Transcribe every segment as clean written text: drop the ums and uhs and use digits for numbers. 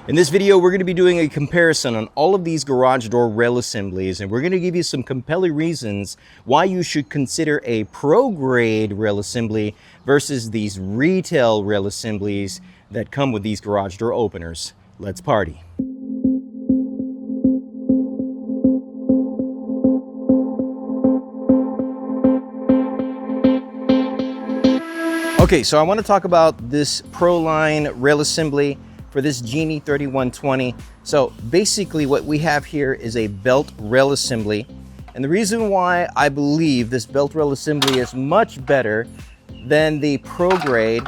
In this video, we're going to be doing a comparison on all of these garage door rail assemblies, and we're going to give you some compelling reasons why you should consider a pro grade rail assembly versus these retail rail assemblies that come with these garage door openers. Let's party. Okay, so I want to talk about this Proline rail assembly for this Genie 3120. So basically what we have here is a belt rail assembly. And the reason why I believe this belt rail assembly is much better than the pro grade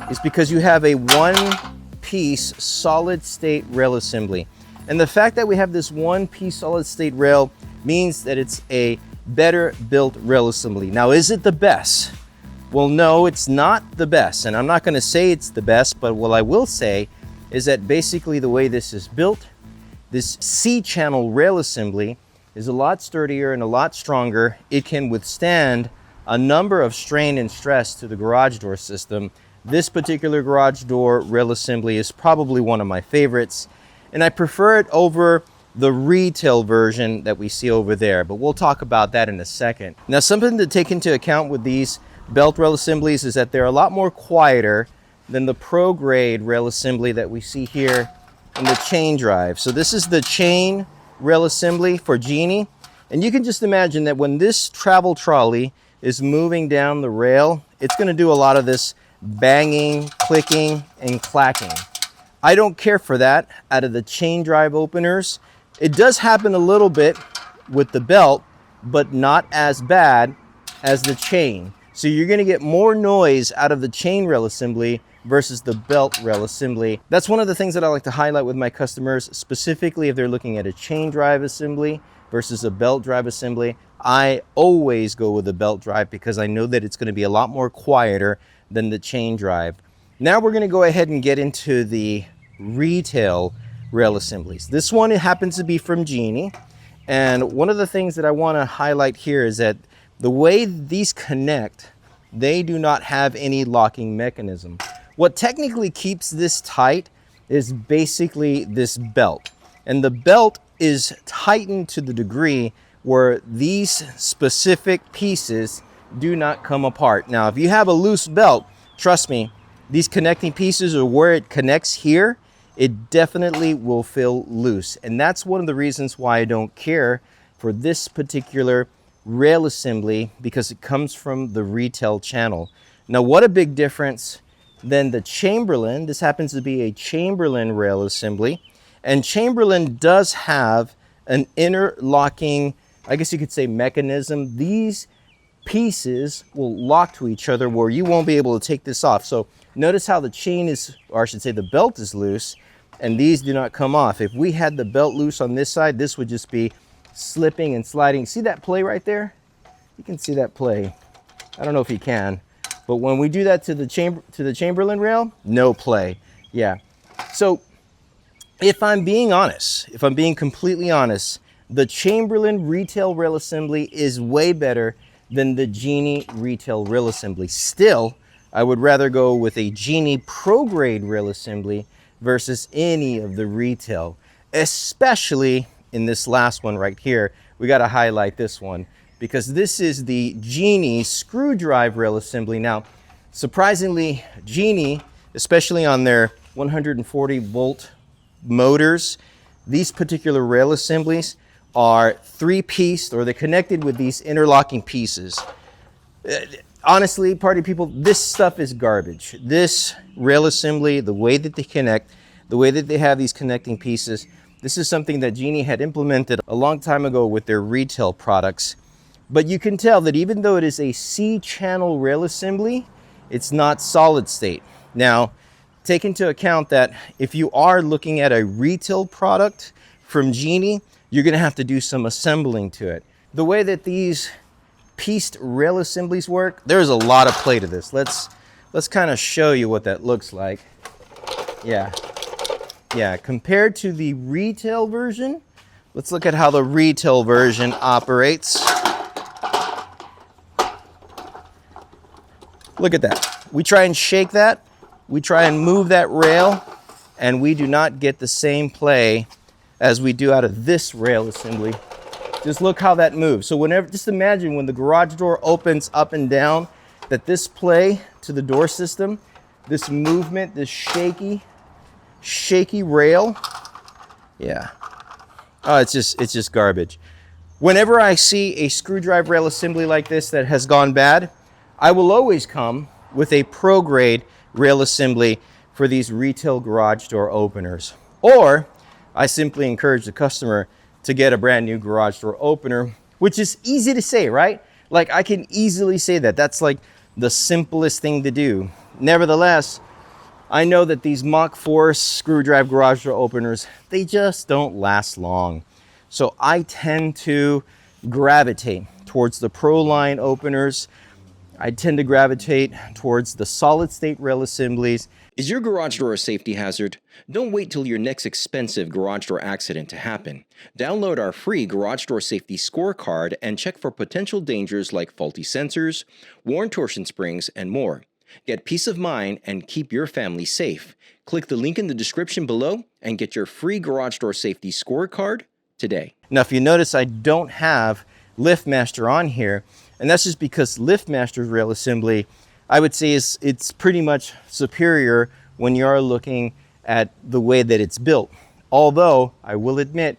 is because you have a one-piece solid state rail assembly. And the fact that we have this one-piece solid state rail means that it's a better built rail assembly. Now, is it the best? Well, no, it's not the best. And I'm not going to say it's the best, but what I will say is that basically the way this is built, this C-channel rail assembly is a lot sturdier and a lot stronger. It can withstand a number of strain and stress to the garage door system. This particular garage door rail assembly is probably one of my favorites, and I prefer it over the retail version that we see over there, but we'll talk about that in a second. Now, something to take into account with these belt rail assemblies is that they're a lot more quieter than the pro grade rail assembly that we see here in the chain drive. So this is the chain rail assembly for Genie. And you can just imagine that when this travel trolley is moving down the rail, it's going to do a lot of this banging, clicking, and clacking. I don't care for that out of the chain drive openers. It does happen a little bit with the belt, but not as bad as the chain. So you're going to get more noise out of the chain rail assembly versus the belt rail assembly. That's one of the things that I like to highlight with my customers, specifically if they're looking at a chain drive assembly versus a belt drive assembly. I always go with the belt drive because I know that it's going to be a lot more quieter than the chain drive. Now we're going to go ahead and get into the retail rail assemblies. This one, it happens to be from Genie. And one of the things that I want to highlight here is that the way these connect, they do not have any locking mechanism. What technically keeps this tight is basically this belt. And the belt is tightened to the degree where these specific pieces do not come apart. Now, if you have a loose belt, trust me, these connecting pieces or where it connects here, it definitely will feel loose. And that's one of the reasons why I don't care for this particular rail assembly, because it comes from the retail channel. Now, what a big difference than the Chamberlain. This happens to be a Chamberlain rail assembly, and Chamberlain does have an interlocking, I guess you could say, mechanism. These pieces will lock to each other where you won't be able to take this off. So notice how the chain is, or I should say the belt is loose, and these do not come off. If we had the belt loose on this side, this would just be slipping and sliding. See that play right there? You can see that play. I don't know if you can, but when we do that to the Chamberlain rail, no play. Yeah. So if I'm being honest, if I'm being completely honest, the Chamberlain retail rail assembly is way better than the Genie retail rail assembly. Still, I would rather go with a Genie pro grade rail assembly versus any of the retail, especially in this last one right here. We got to highlight this one because this is the Genie screw drive rail assembly. Now, surprisingly, Genie, especially on their 140 volt motors, these particular rail assemblies are three-piece, or they're connected with these interlocking pieces. Honestly, party people, this stuff is garbage. This rail assembly, the way that they connect, the way that they have these connecting pieces, this is something that Genie had implemented a long time ago with their retail products. But you can tell that even though it is a C-channel rail assembly, it's not solid state. Now, take into account that if you are looking at a retail product from Genie, you're going to have to do some assembling to it. The way that these pieced rail assemblies work, there's a lot of play to this. Let's kind of show you what that looks like. Yeah, compared to the retail version, let's look at how the retail version operates. Look at that. We try and shake that. We try and move that rail, and we do not get the same play as we do out of this rail assembly. Just look how that moves. So whenever, just imagine when the garage door opens up and down, that this play to the door system, this movement, this shaky rail, yeah. Oh, it's just garbage. Whenever I see a screwdriver rail assembly like this that has gone bad, I will always come with a pro grade rail assembly for these retail garage door openers. Or I simply encourage the customer to get a brand new garage door opener, which is easy to say, right? Like, I can easily say that. That's like the simplest thing to do. Nevertheless, I know that these Mach 4 screwdriver garage door openers, they just don't last long. So I tend to gravitate towards the Pro line openers. I tend to gravitate towards the solid state rail assemblies. Is your garage door a safety hazard? Don't wait till your next expensive garage door accident to happen. Download our free garage door safety scorecard and check for potential dangers like faulty sensors, worn torsion springs, and more. Get peace of mind and keep your family safe. Click the link in the description below and get your free garage door safety scorecard today. Now, if you notice, I don't have LiftMaster on here, and that's just because LiftMaster's rail assembly, I would say, it's pretty much superior when you are looking at the way that it's built. Although, I will admit,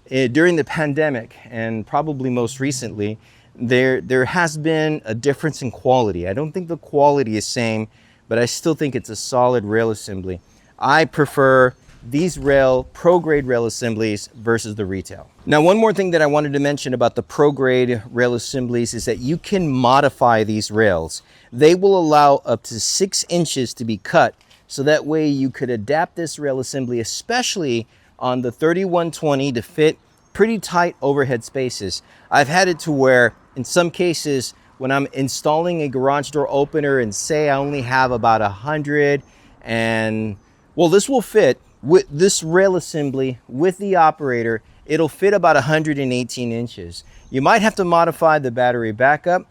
during the pandemic, and probably most recently, there has been a difference in quality. I don't think the quality is same, but I still think it's a solid rail assembly. I prefer these pro grade rail assemblies versus the retail. Now, one more thing that I wanted to mention about the pro grade rail assemblies is that you can modify these rails. They will allow up to 6 inches to be cut, so that way you could adapt this rail assembly, especially on the 3120, to fit pretty tight overhead spaces. I've had it to where, in some cases, when I'm installing a garage door opener and say I only have about 100, and well, this will fit with this rail assembly with the operator, it'll fit about 118 inches. You might have to modify the battery backup,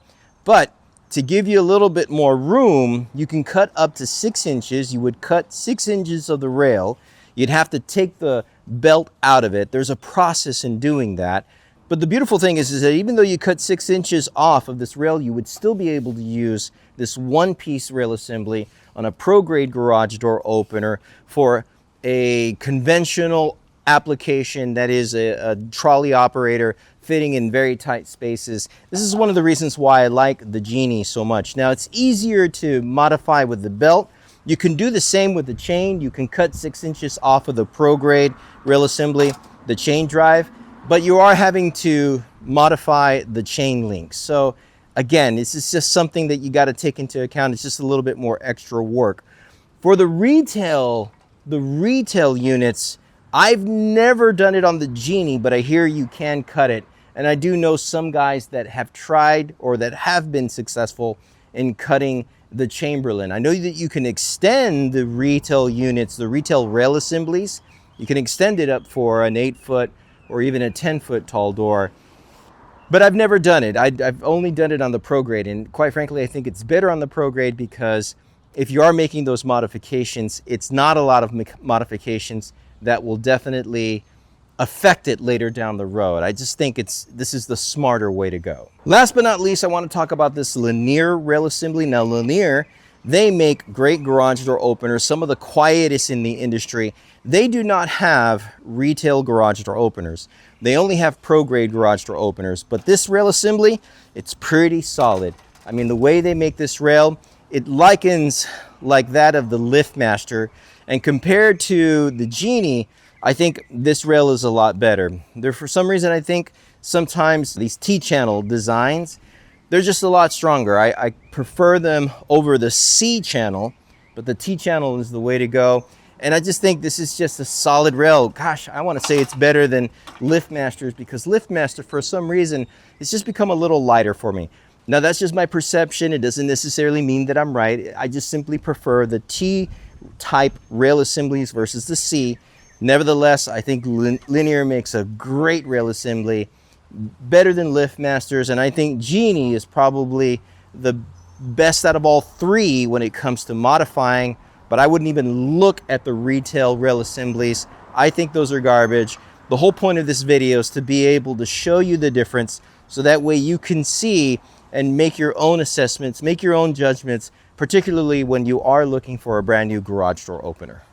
but to give you a little bit more room, you can cut up to 6 inches. You would cut 6 inches of the rail. You'd have to take the belt out of it. There's a process in doing that. But the beautiful thing is that even though you cut 6 inches off of this rail, you would still be able to use this one-piece rail assembly on a pro-grade garage door opener for a conventional application that is a trolley operator fitting in very tight spaces. This is one of the reasons why I like the Genie so much. Now, it's easier to modify with the belt. You can do the same with the chain. You can cut 6 inches off of the pro-grade rail assembly, the chain drive, but you are having to modify the chain links. So again, this is just something that you got to take into account. It's just a little bit more extra work. For the retail units, I've never done it on the Genie, but I hear you can cut it. And I do know some guys that have tried or that have been successful in cutting the Chamberlain. I know that you can extend the retail units, the retail rail assemblies. You can extend it up for an 8-foot or even a 10-foot tall door. But I've never done it. I've only done it on the pro grade. And quite frankly, I think it's better on the pro grade because if you are making those modifications, it's not a lot of modifications that will definitely affect it later down the road. I just think this is the smarter way to go. Last but not least, I want to talk about this Lanier rail assembly. Now, Lanier, they make great garage door openers, some of the quietest in the industry. They do not have retail garage door openers. They only have pro-grade garage door openers. But this rail assembly, it's pretty solid. I mean, the way they make this rail, it likens like that of the LiftMaster. And compared to the Genie, I think this rail is a lot better. For some reason, I think sometimes these T-channel designs, they're just a lot stronger. I prefer them over the C-channel, but the T-channel is the way to go. And I just think this is just a solid rail. Gosh, I want to say it's better than LiftMaster's because LiftMaster, for some reason, it's just become a little lighter for me. Now, that's just my perception. It doesn't necessarily mean that I'm right. I just simply prefer the T-type rail assemblies versus the C. Nevertheless, I think Lanier makes a great rail assembly, better than LiftMaster's, and I think Genie is probably the best out of all three when it comes to modifying but I wouldn't even look at the retail rail assemblies. I think those are garbage. The whole point of this video is to be able to show you the difference so that way you can see and make your own assessments, make your own judgments, particularly when you are looking for a brand new garage door opener.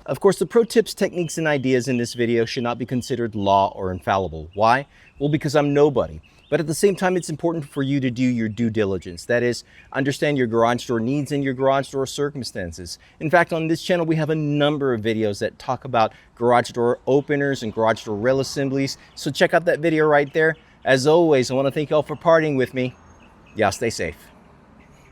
Of course, the pro tips, techniques, and ideas in this video should not be considered law or infallible. Why? Well, because I'm nobody. But at the same time, it's important for you to do your due diligence. That is, understand your garage door needs and your garage door circumstances. In fact, on this channel, we have a number of videos that talk about garage door openers and garage door rail assemblies. So check out that video right there. As always, I want to thank you all for partying with me. Y'all stay safe.